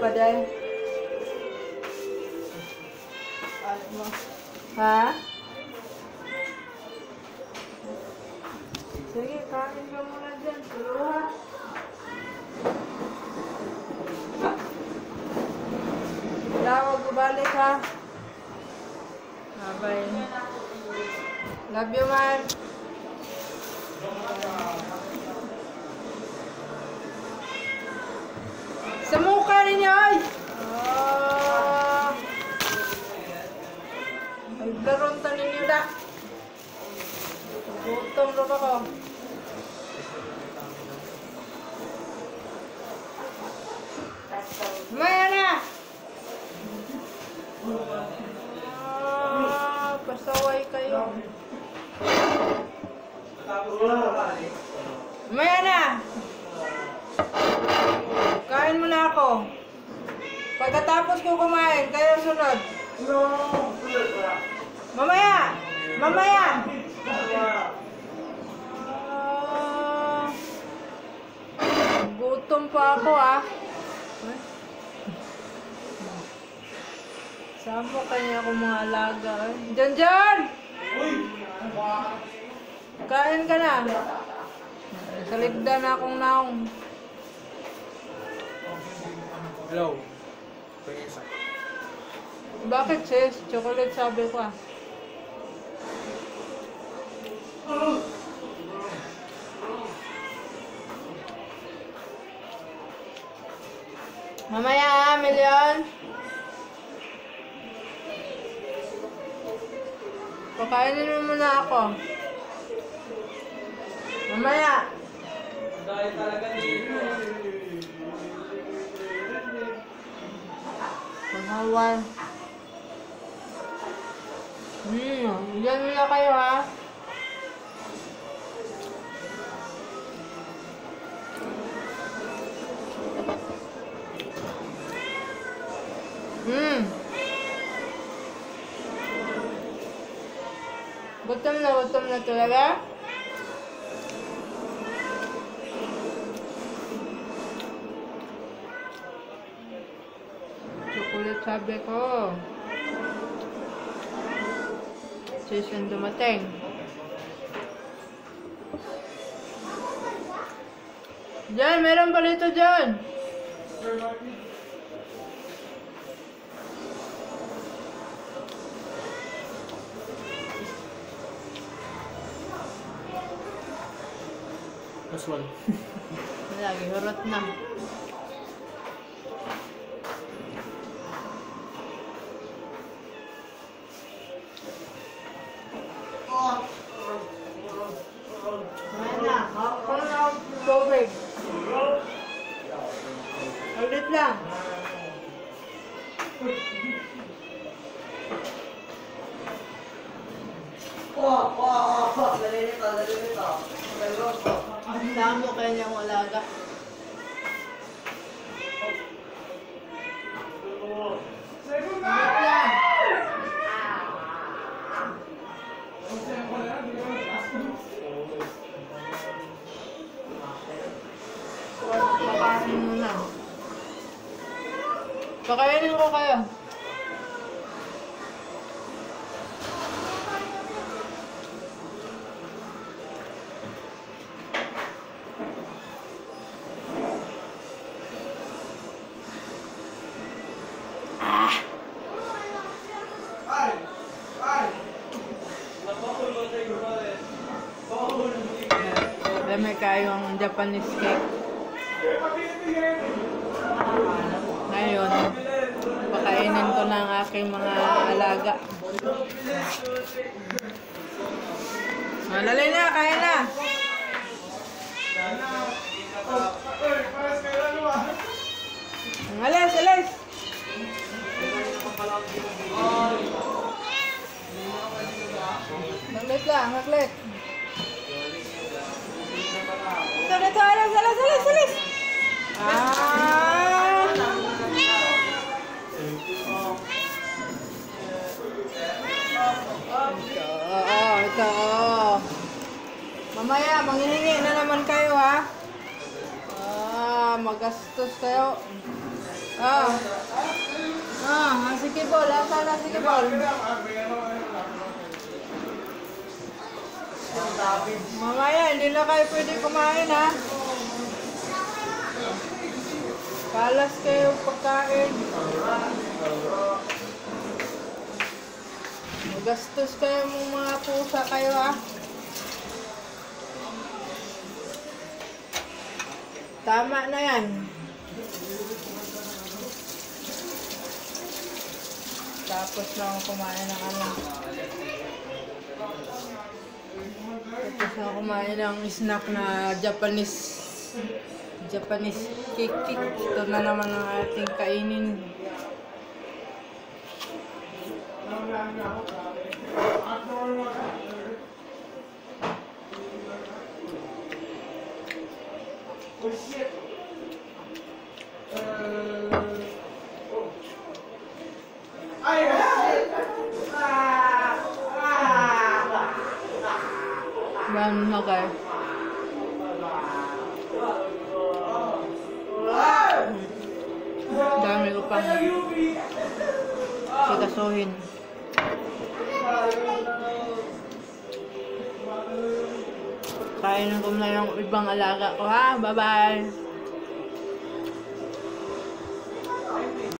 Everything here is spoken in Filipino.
pa dyan. Ano mo? Ha? Sige, kain ka muna dyan. Tuluha. Huwag balik ha. Bye. Love you, man. Sa mukha ninyo, ay! Ay, garonta ninyo da. Gutom rin ako. Maya na! Pasaway kayo. Maya na! Kain mo na ako. Pagkatapos ko kumain, kayo sunod. Mamaya! Mamaya! Gutom pa ako ah. Saan mo kanya ako mga alaga eh? Diyan! Kain ka na. Saligda na akong naong. Hello. Bakit sis? Chocolate sabi ko ah. Mamaya ah, Million. Pakainin mo muna ako. Mamaya. Dahil talaga dito. Paghawan. Diyan muna kayo ha. Gutom na talaga. Chocolate sabi ko. Season dumating. Diyan, meron pa dito dyan. Last one. Lagi, hurot na. Tubig. Ulit lang. Ang damo kanyang alaga. Ulit lang. Pakainin mo na. Pakainin ko kayo. Dami kayong Japanese cake. Ngayon, pakainin ko na ang aking mga alaga. Malali na, kaya na. Alis, alis. Saglit lang, saglit. Dito, alis, alis, alis, alis. Ito. Mamaya, manghihingi na naman kayo, ha? Magastos kayo. Ah. Sige bol. Asa na sige bol. Mamaya, hindi na kayo pwede kumain ha. Kalas kayo pagkain. Magastos kayo mga pusa kayo ha. Tama na yan. Tapos na ako kumain ng ano. Tapos na ako kumain ng snack na Japanese cake. Ito na naman ang ating kainin. Bangun na kayo. Dami ko pang sikasuhin. Kainin ko na yung ibang alaga ko ha. Bye-bye!